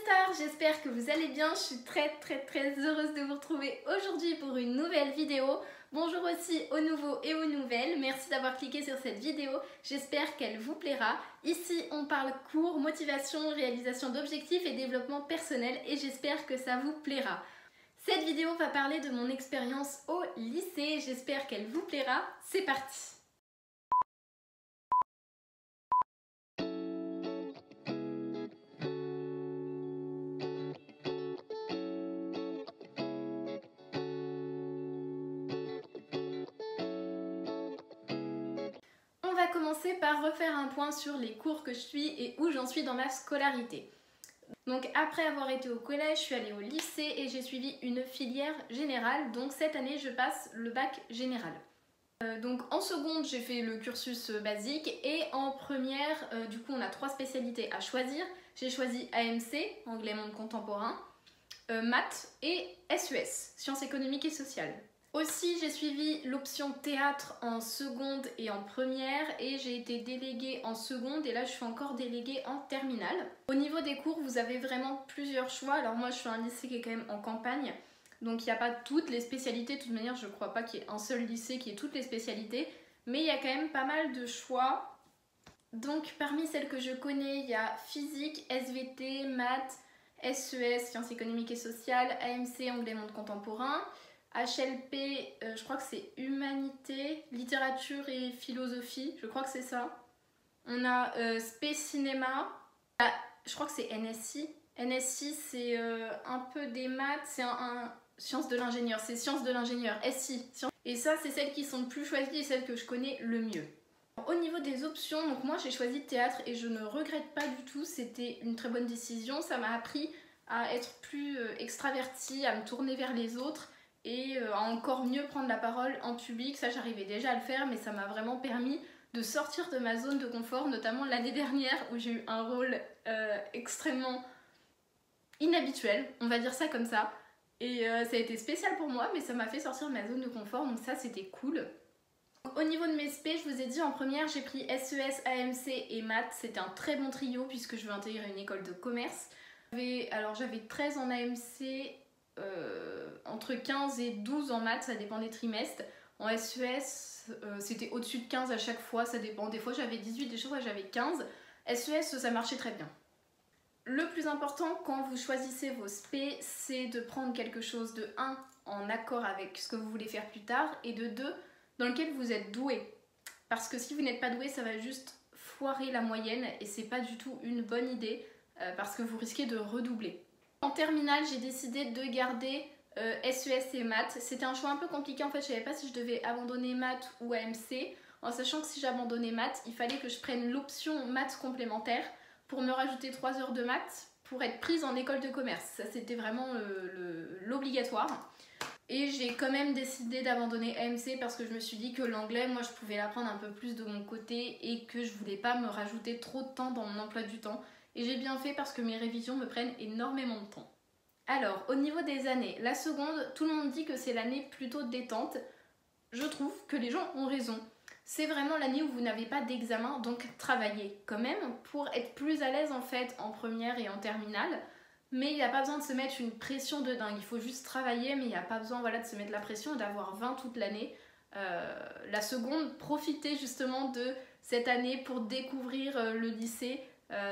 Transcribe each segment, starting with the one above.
stars, j'espère que vous allez bien. Je suis très heureuse de vous retrouver aujourd'hui pour une nouvelle vidéo. Bonjour aussi aux nouveaux et aux nouvelles. Merci d'avoir cliqué sur cette vidéo. J'espère qu'elle vous plaira. Ici, on parle cours, motivation, réalisation d'objectifs et développement personnel et j'espère que ça vous plaira. Cette vidéo va parler de mon expérience au lycée. J'espère qu'elle vous plaira. C'est parti! On va commencer par refaire un point sur les cours que je suis et où j'en suis dans ma scolarité. Donc après avoir été au collège, je suis allée au lycée et j'ai suivi une filière générale. Donc cette année, je passe le bac général. Donc en seconde, j'ai fait le cursus basique et en première, du coup, on a 3 spécialités à choisir. J'ai choisi AMC, anglais monde contemporain, maths et SES, sciences économiques et sociales. Aussi, j'ai suivi l'option théâtre en seconde et en première et j'ai été déléguée en seconde et là je suis encore déléguée en terminale. Au niveau des cours, vous avez vraiment plusieurs choix. Alors moi je suis un lycée qui est quand même en campagne, donc il n'y a pas toutes les spécialités. De toute manière, je ne crois pas qu'il y ait un seul lycée qui ait toutes les spécialités, mais il y a quand même pas mal de choix. Donc parmi celles que je connais, il y a physique, SVT, maths, SES, sciences économiques et sociales, AMC, anglais monde contemporain. HLP, je crois que c'est humanité, littérature et philosophie, je crois que c'est ça. On a Spé Cinéma, je crois que c'est NSI. NSI c'est un peu des maths, c'est un sciences de l'ingénieur, c'est sciences de l'ingénieur, SI. Et ça c'est celles qui sont le plus choisies et celles que je connais le mieux. Au niveau des options, donc moi j'ai choisi théâtre et je ne regrette pas du tout, c'était une très bonne décision. Ça m'a appris à être plus extravertie, à me tourner vers les autres et à encore mieux prendre la parole en public. Ça j'arrivais déjà à le faire, mais ça m'a vraiment permis de sortir de ma zone de confort, notamment l'année dernière où j'ai eu un rôle extrêmement inhabituel, on va dire ça comme ça. Et ça a été spécial pour moi, mais ça m'a fait sortir de ma zone de confort, donc ça c'était cool. Au niveau de mes spé, je vous ai dit en première, j'ai pris SES, AMC et maths. C'était un très bon trio puisque je veux intégrer une école de commerce. Alors j'avais 13 en AMC, entre 15 et 12 en maths, ça dépend des trimestres. En SES, c'était au-dessus de 15 à chaque fois, ça dépend. Des fois j'avais 18, des fois j'avais 15. SES, ça marchait très bien. Le plus important quand vous choisissez vos spé, c'est de prendre quelque chose de 1 en accord avec ce que vous voulez faire plus tard et de 2 dans lequel vous êtes doué. Parce que si vous n'êtes pas doué, ça va juste foirer la moyenne et c'est pas du tout une bonne idée parce que vous risquez de redoubler. En terminale, j'ai décidé de garder SES et maths. C'était un choix un peu compliqué en fait, je savais pas si je devais abandonner maths ou AMC, en sachant que si j'abandonnais maths, il fallait que je prenne l'option maths complémentaire pour me rajouter 3 heures de maths pour être prise en école de commerce. Ça c'était vraiment l'obligatoire. Et j'ai quand même décidé d'abandonner AMC parce que je me suis dit que l'anglais, moi je pouvais l'apprendre un peu plus de mon côté et que je voulais pas me rajouter trop de temps dans mon emploi du temps. Et j'ai bien fait parce que mes révisions me prennent énormément de temps. Alors, au niveau des années, la seconde, tout le monde dit que c'est l'année plutôt détente. Je trouve que les gens ont raison. C'est vraiment l'année où vous n'avez pas d'examen, donc travaillez quand même pour être plus à l'aise en fait en première et en terminale. Mais il n'y a pas besoin de se mettre une pression de dingue, il faut juste travailler, mais il n'y a pas besoin voilà, de se mettre la pression et d'avoir 20 toute l'année. La seconde, profitez justement de cette année pour découvrir le lycée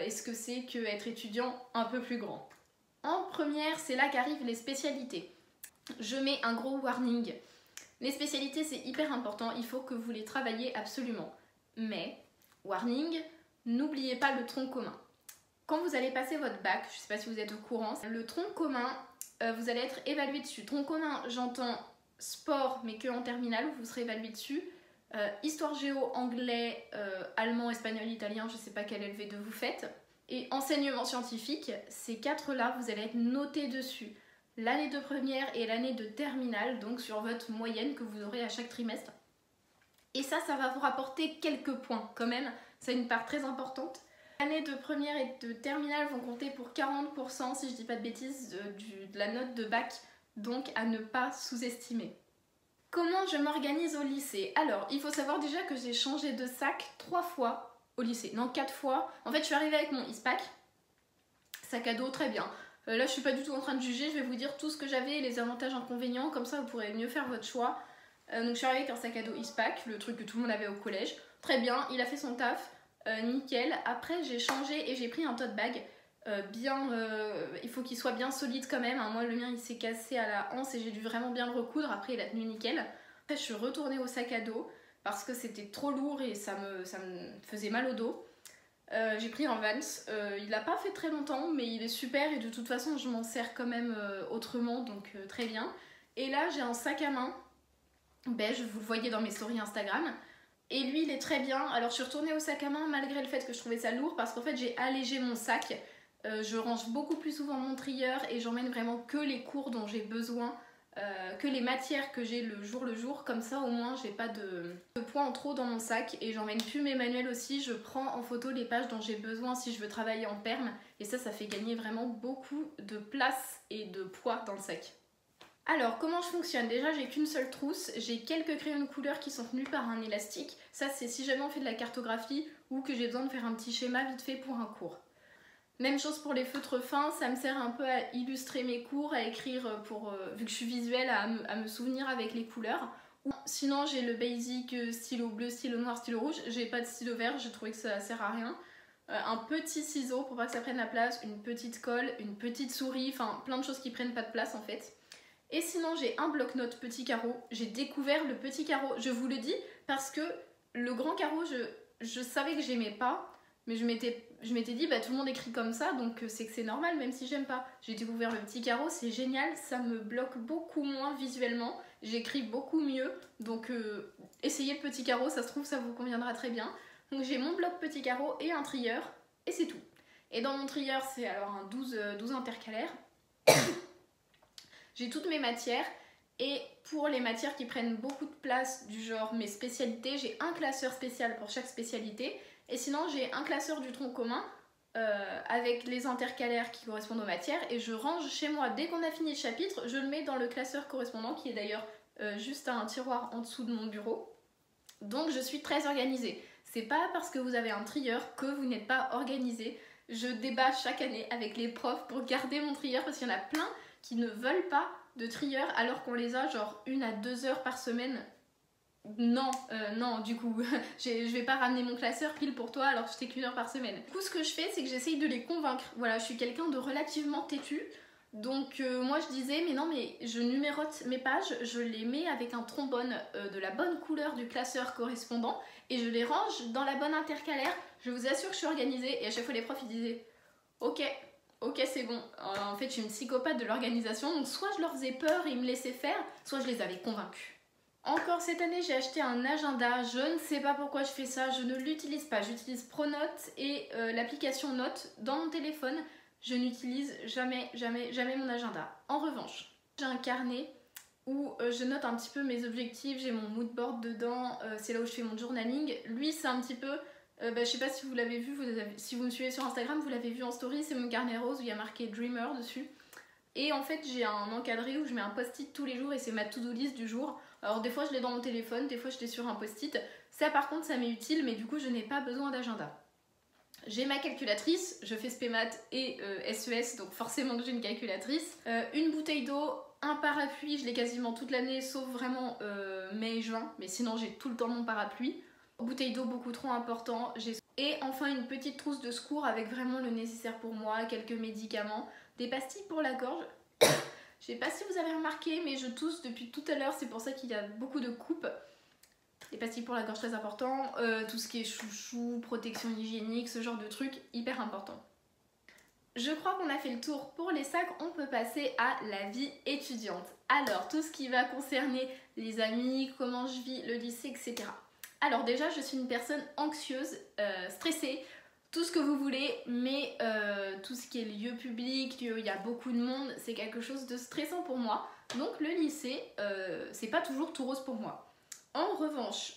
et ce que c'est qu'être étudiant un peu plus grand. En première, c'est là qu'arrivent les spécialités. Je mets un gros warning. Les spécialités, c'est hyper important, il faut que vous les travaillez absolument. Mais, warning, n'oubliez pas le tronc commun. Quand vous allez passer votre bac, je ne sais pas si vous êtes au courant, le tronc commun, vous allez être évalué dessus. Tronc commun, j'entends sport, mais que en terminale, vous serez évalué dessus. Histoire géo, anglais, allemand, espagnol, italien, je ne sais pas quel LV2 vous faites. Et enseignement scientifique, ces 4-là, vous allez être noté dessus. L'année de première et l'année de terminale, donc sur votre moyenne que vous aurez à chaque trimestre. Et ça va vous rapporter quelques points quand même, c'est une part très importante. L'année de première et de terminale vont compter pour 40%, si je dis pas de bêtises, de la note de bac, donc à ne pas sous-estimer. Comment je m'organise au lycée? Alors, il faut savoir déjà que j'ai changé de sac 3 fois au lycée, non 4 fois. En fait, je suis arrivée avec mon ISPAC. Sac à dos, très bien. Là, je suis pas du tout en train de juger, je vais vous dire tout ce que j'avais et les avantages inconvénients, comme ça vous pourrez mieux faire votre choix. Donc je suis arrivée avec un sac à dos Eastpak, le truc que tout le monde avait au collège. Très bien, il a fait son taf, nickel. Après j'ai changé et j'ai pris un tote bag. Il faut qu'il soit bien solide quand même, hein. Moi le mien il s'est cassé à la hanse et j'ai dû vraiment bien le recoudre, après il a tenu nickel. Après je suis retournée au sac à dos parce que c'était trop lourd et ça me faisait mal au dos. J'ai pris un Vans, il n'a pas fait très longtemps mais il est super et de toute façon je m'en sers quand même autrement, donc très bien. Et là j'ai un sac à main beige, vous le voyez dans mes stories Instagram, et lui il est très bien. Alors je suis retournée au sac à main malgré le fait que je trouvais ça lourd parce qu'en fait j'ai allégé mon sac. Je range beaucoup plus souvent mon trieur et j'emmène vraiment que les cours dont j'ai besoin, que les matières que j'ai le jour, comme ça au moins j'ai pas de poids en trop dans mon sac et j'emmène plus mes manuels aussi, je prends en photo les pages dont j'ai besoin si je veux travailler en perm et ça fait gagner vraiment beaucoup de place et de poids dans le sac. Alors comment je fonctionne? Déjà j'ai qu'une seule trousse, j'ai quelques crayons de couleur qui sont tenus par un élastique, ça c'est si jamais on fait de la cartographie ou que j'ai besoin de faire un petit schéma vite fait pour un cours. Même chose pour les feutres fins, ça me sert un peu à illustrer mes cours, à écrire vu que je suis visuelle, à me souvenir avec les couleurs. Sinon j'ai le basic stylo bleu, stylo noir, stylo rouge, j'ai pas de stylo vert, j'ai trouvé que ça sert à rien. Un petit ciseau pour pas que ça prenne la place, une petite colle, une petite souris, enfin plein de choses qui prennent pas de place en fait. Et sinon j'ai un bloc-notes petit carreau, j'ai découvert le petit carreau, je vous le dis parce que le grand carreau je savais que j'aimais pas. Mais je m'étais dit, bah tout le monde écrit comme ça, donc c'est que c'est normal, même si j'aime pas. J'ai découvert le petit carreau, c'est génial, ça me bloque beaucoup moins visuellement, j'écris beaucoup mieux, donc essayez le petit carreau, ça se trouve ça vous conviendra très bien. Donc j'ai mon bloc petit carreau et un trieur, et c'est tout. Et dans mon trieur, c'est alors un 12 intercalaire. J'ai toutes mes matières, et pour les matières qui prennent beaucoup de place, du genre mes spécialités, j'ai un classeur spécial pour chaque spécialité. Et sinon j'ai un classeur du tronc commun avec les intercalaires qui correspondent aux matières et je range chez moi. Dès qu'on a fini le chapitre, je le mets dans le classeur correspondant qui est d'ailleurs juste à un tiroir en dessous de mon bureau. Donc je suis très organisée. C'est pas parce que vous avez un trieur que vous n'êtes pas organisé. Je débat chaque année avec les profs pour garder mon trieur parce qu'il y en a plein qui ne veulent pas de trieur alors qu'on les a genre 1 à 2 heures par semaine. Non, du coup, je vais pas ramener mon classeur pile pour toi alors que je t'ai qu'1 heure par semaine. Du coup, ce que je fais, c'est que j'essaye de les convaincre. Voilà, je suis quelqu'un de relativement têtu. Donc moi je disais, mais non, mais je numérote mes pages, je les mets avec un trombone de la bonne couleur du classeur correspondant et je les range dans la bonne intercalaire. Je vous assure que je suis organisée et à chaque fois les profs ils disaient, ok, c'est bon. En fait, je suis une psychopathe de l'organisation, donc soit je leur faisais peur et ils me laissaient faire, soit je les avais convaincus. Encore cette année, j'ai acheté un agenda. Je ne sais pas pourquoi je fais ça. Je ne l'utilise pas. J'utilise Pronote et l'application Note dans mon téléphone. Je n'utilise jamais mon agenda. En revanche, j'ai un carnet où je note un petit peu mes objectifs. J'ai mon mood board dedans. C'est là où je fais mon journaling. Lui, c'est un petit peu... je sais pas si vous l'avez vu. Si vous me suivez sur Instagram, vous l'avez vu en story. C'est mon carnet rose où il y a marqué Dreamer dessus. Et en fait, j'ai un encadré où je mets un post-it tous les jours et c'est ma to-do list du jour. Alors des fois je l'ai dans mon téléphone, des fois je l'ai sur un post-it. Ça par contre ça m'est utile mais du coup je n'ai pas besoin d'agenda. J'ai ma calculatrice, je fais SPEMAT et SES donc forcément que j'ai une calculatrice. Une bouteille d'eau, un parapluie, je l'ai quasiment toute l'année sauf vraiment mai et juin. Mais sinon j'ai tout le temps mon parapluie. Bouteille d'eau beaucoup trop important. Et enfin une petite trousse de secours avec vraiment le nécessaire pour moi, quelques médicaments, des pastilles pour la gorge. Je sais pas si vous avez remarqué, mais je tousse depuis tout à l'heure, c'est pour ça qu'il y a beaucoup de coupes. Les pastilles pour la gorge, très important. Tout ce qui est chouchou, protection hygiénique, ce genre de trucs, hyper important. Je crois qu'on a fait le tour pour les sacs, on peut passer à la vie étudiante. Alors, tout ce qui va concerner les amis, comment je vis, le lycée, etc. Alors déjà, je suis une personne anxieuse, stressée, tout ce que vous voulez, mais tout ce qui est lieu public, il y a beaucoup de monde, c'est quelque chose de stressant pour moi. Donc le lycée, c'est pas toujours tout rose pour moi. En revanche,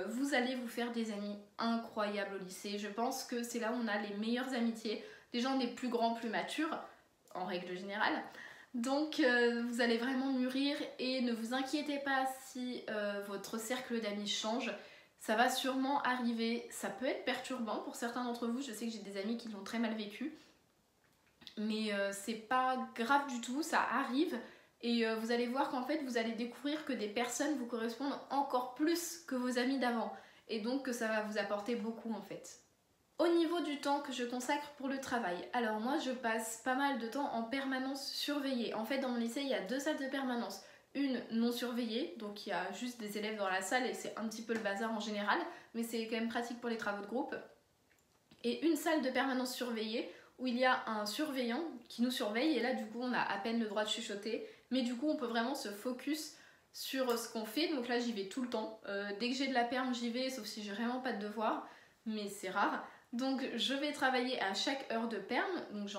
vous allez vous faire des amis incroyables au lycée. Je pense que c'est là où on a les meilleures amitiés, des gens des plus grands, plus matures, en règle générale. Donc vous allez vraiment mûrir et ne vous inquiétez pas si votre cercle d'amis change. Ça va sûrement arriver, ça peut être perturbant pour certains d'entre vous, je sais que j'ai des amis qui l'ont très mal vécu. Mais c'est pas grave du tout, ça arrive. Et vous allez voir qu'en fait vous allez découvrir que des personnes vous correspondent encore plus que vos amis d'avant. Et donc que ça va vous apporter beaucoup en fait. Au niveau du temps que je consacre pour le travail, alors moi je passe pas mal de temps en permanence surveillée. En fait dans mon lycée il y a 2 salles de permanence. Une non surveillée, donc il y a juste des élèves dans la salle et c'est un petit peu le bazar en général, mais c'est quand même pratique pour les travaux de groupe. Et une salle de permanence surveillée où il y a un surveillant qui nous surveille et là du coup on a à peine le droit de chuchoter, mais du coup on peut vraiment se focus sur ce qu'on fait, donc là j'y vais tout le temps. Dès que j'ai de la perm j'y vais, sauf si j'ai vraiment pas de devoir, mais c'est rare. Donc je vais travailler à chaque heure de perm, donc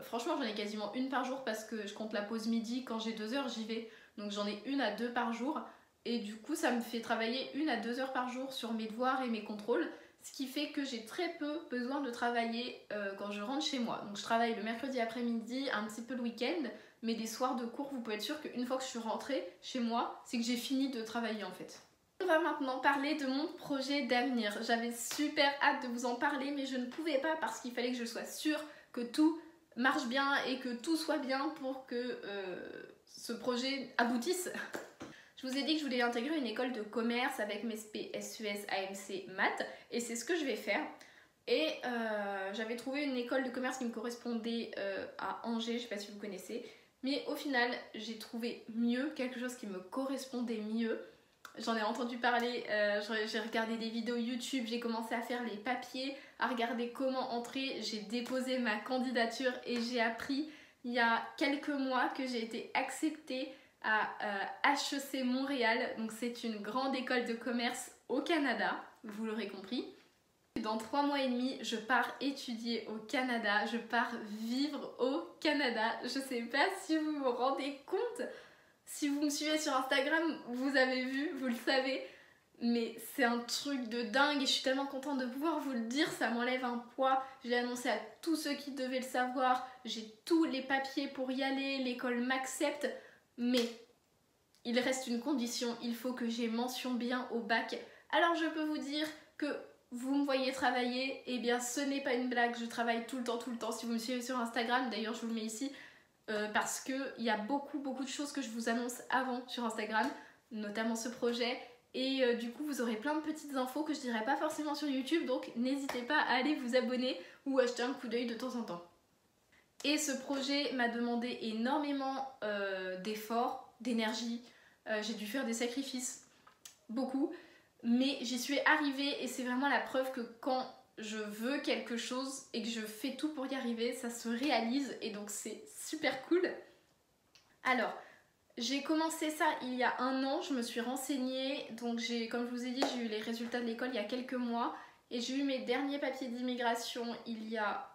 franchement j'en ai quasiment une par jour parce que je compte la pause midi, quand j'ai 2 heures j'y vais, donc j'en ai 1 à 2 par jour et du coup ça me fait travailler 1 à 2 heures par jour sur mes devoirs et mes contrôles, ce qui fait que j'ai très peu besoin de travailler quand je rentre chez moi. Donc je travaille le mercredi après-midi, un petit peu le week-end, mais les soirs de cours vous pouvez être sûr qu'une fois que je suis rentrée chez moi, c'est que j'ai fini de travailler en fait. On va maintenant parler de mon projet d'avenir. J'avais super hâte de vous en parler mais je ne pouvais pas parce qu'il fallait que je sois sûre que tout marche bien et que tout soit bien pour que ce projet aboutisse. Je vous ai dit que je voulais intégrer une école de commerce avec mes SP, SES, AMC, maths et c'est ce que je vais faire. Et j'avais trouvé une école de commerce qui me correspondait à Angers, je sais pas si vous connaissez. Mais au final, j'ai trouvé mieux, quelque chose qui me correspondait mieux. J'en ai entendu parler, j'ai regardé des vidéos YouTube, j'ai commencé à faire les papiers, à regarder comment entrer. J'ai déposé ma candidature et j'ai appris il y a quelques mois que j'ai été acceptée à HEC Montréal. Donc c'est une grande école de commerce au Canada, vous l'aurez compris. Dans 3 mois et demi, je pars étudier au Canada, je pars vivre au Canada. Je sais pas si vous vous rendez compte. Si vous me suivez sur Instagram, vous avez vu, vous le savez, mais c'est un truc de dingue et je suis tellement contente de pouvoir vous le dire, ça m'enlève un poids. Je l'ai annoncé à tous ceux qui devaient le savoir, j'ai tous les papiers pour y aller, l'école m'accepte, mais il reste une condition, il faut que j'ai mention bien au bac. Alors je peux vous dire que vous me voyez travailler, et bien ce n'est pas une blague, je travaille tout le temps. Si vous me suivez sur Instagram, d'ailleurs je vous le mets ici, parce qu'il y a beaucoup de choses que je vous annonce avant sur Instagram, notamment ce projet, et du coup vous aurez plein de petites infos que je dirai pas forcément sur YouTube, donc n'hésitez pas à aller vous abonner ou acheter un coup d'œil de temps en temps. Et ce projet m'a demandé énormément d'efforts, d'énergie, j'ai dû faire des sacrifices, beaucoup, mais j'y suis arrivée et c'est vraiment la preuve que quand je veux quelque chose et que je fais tout pour y arriver, ça se réalise et donc c'est super cool. Alors, j'ai commencé ça il y a 1 an, je me suis renseignée, donc comme je vous ai dit, j'ai eu les résultats de l'école il y a quelques mois et j'ai eu mes derniers papiers d'immigration il y a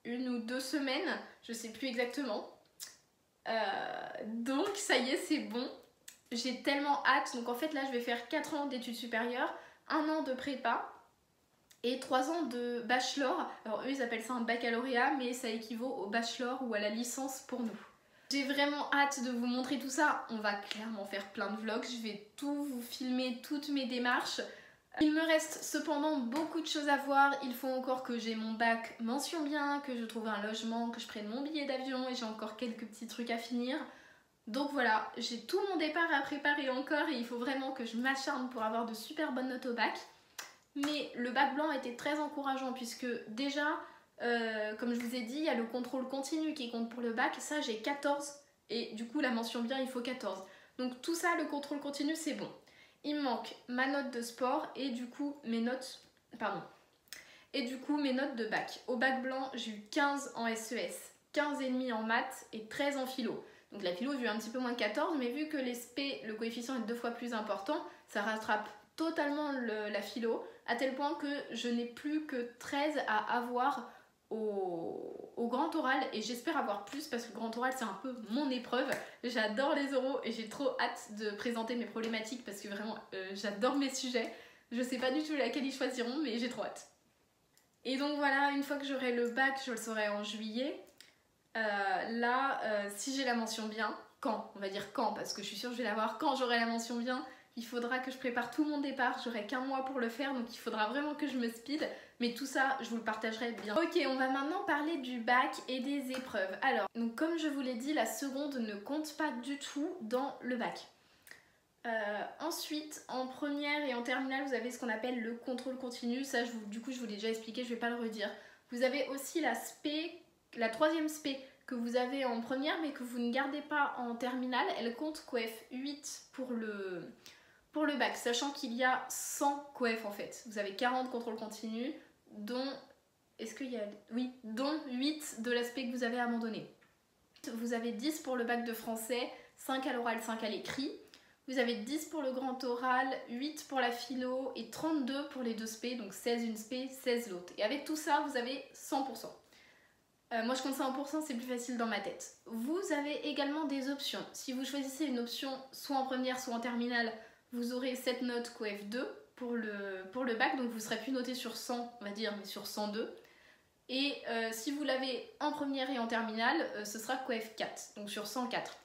1 ou 2 semaines, je sais plus exactement. Donc ça y est, c'est bon. J'ai tellement hâte, donc en fait là je vais faire 4 ans d'études supérieures, 1 an de prépa et 3 ans de bachelor. Alors eux ils appellent ça un baccalauréat mais ça équivaut au bachelor ou à la licence pour nous. J'ai vraiment hâte de vous montrer tout ça, on va clairement faire plein de vlogs, je vais tout vous filmer, toutes mes démarches. Il me reste cependant beaucoup de choses à voir, il faut encore que j'ai mon bac mention bien, que je trouve un logement, que je prenne mon billet d'avion et j'ai encore quelques petits trucs à finir. Donc voilà, j'ai tout mon départ à préparer encore et il faut vraiment que je m'acharne pour avoir de super bonnes notes au bac. Mais le bac blanc était très encourageant puisque déjà, comme je vous ai dit, il y a le contrôle continu qui compte pour le bac. Ça, j'ai 14 et du coup, la mention bien, il faut 14. Donc tout ça, le contrôle continu, c'est bon. Il me manque ma note de sport et du coup, mes notes... Pardon. Et du coup, mes notes de bac. Au bac blanc, j'ai eu 15 en SES, 15,5 en maths et 13 en philo. Donc la philo, j'ai eu un petit peu moins de 14, mais vu que les SP, le coefficient est 2 fois plus important, ça rattrape totalement la philo, à tel point que je n'ai plus que 13 à avoir au grand oral, et j'espère avoir plus parce que le grand oral c'est un peu mon épreuve. J'adore les oraux et j'ai trop hâte de présenter mes problématiques parce que vraiment j'adore mes sujets. Je sais pas du tout laquelle ils choisiront, mais j'ai trop hâte. Et donc voilà, une fois que j'aurai le bac, je le saurai en juillet. Si j'ai la mention bien, quand, on va dire quand, parce que je suis sûre que je vais l'avoir quand j'aurai la mention bien, Il faudra que je prépare tout mon départ, j'aurai qu'un mois pour le faire, donc il faudra vraiment que je me speed. Mais tout ça, je vous le partagerai bien. Ok, on va maintenant parler du bac et des épreuves. Alors, donc comme je vous l'ai dit, la seconde ne compte pas du tout dans le bac. Ensuite, en première et en terminale, vous avez ce qu'on appelle le contrôle continu. Ça, du coup, je vous l'ai déjà expliqué, je ne vais pas le redire. Vous avez aussi la spé, la troisième spé que vous avez en première, mais que vous ne gardez pas en terminale. Elle compte coef 8 pour le bac, sachant qu'il y a 100 coef en fait. Vous avez 40 contrôles continus, dont, dont 8 de l'aspect que vous avez abandonné. Vous avez 10 pour le bac de français, 5 à l'oral, 5 à l'écrit. Vous avez 10 pour le grand oral, 8 pour la philo et 32 pour les deux spé, donc 16 une spé, 16 l'autre. Et avec tout ça, vous avez 100%. Moi je compte 100%, c'est plus facile dans ma tête. Vous avez également des options. Si vous choisissez une option soit en première, soit en terminale, vous aurez cette note coef 2 pour le bac, donc vous ne serez plus noté sur 100, on va dire, mais sur 102. Et si vous l'avez en première et en terminale, ce sera coef 4, donc sur 104.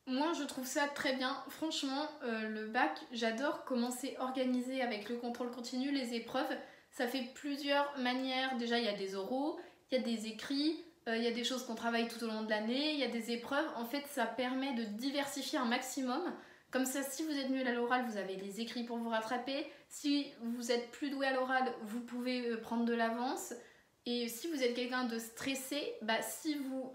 Moi je trouve ça très bien, franchement le bac, j'adore comment c'est organisé avec le contrôle continu, les épreuves, ça fait plusieurs manières, déjà il y a des oraux, il y a des écrits, il y a des choses qu'on travaille tout au long de l'année, il y a des épreuves, en fait ça permet de diversifier un maximum, comme ça si vous êtes nul à l'oral vous avez les écrits pour vous rattraper, si vous êtes plus doué à l'oral vous pouvez prendre de l'avance. Et si vous êtes quelqu'un de stressé, si vous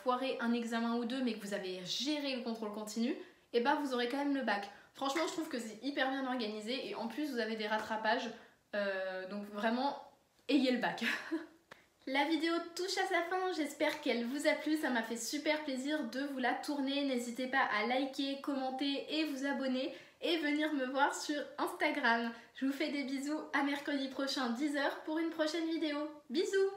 foirez un examen ou deux mais que vous avez géré le contrôle continu, vous aurez quand même le bac. Franchement, je trouve que c'est hyper bien organisé et en plus vous avez des rattrapages. Donc vraiment, ayez le bac. La vidéo touche à sa fin, j'espère qu'elle vous a plu, ça m'a fait super plaisir de vous la tourner. N'hésitez pas à liker, commenter et vous abonner et venir me voir sur Instagram. Je vous fais des bisous, à mercredi prochain 10 h pour une prochaine vidéo. Bisous!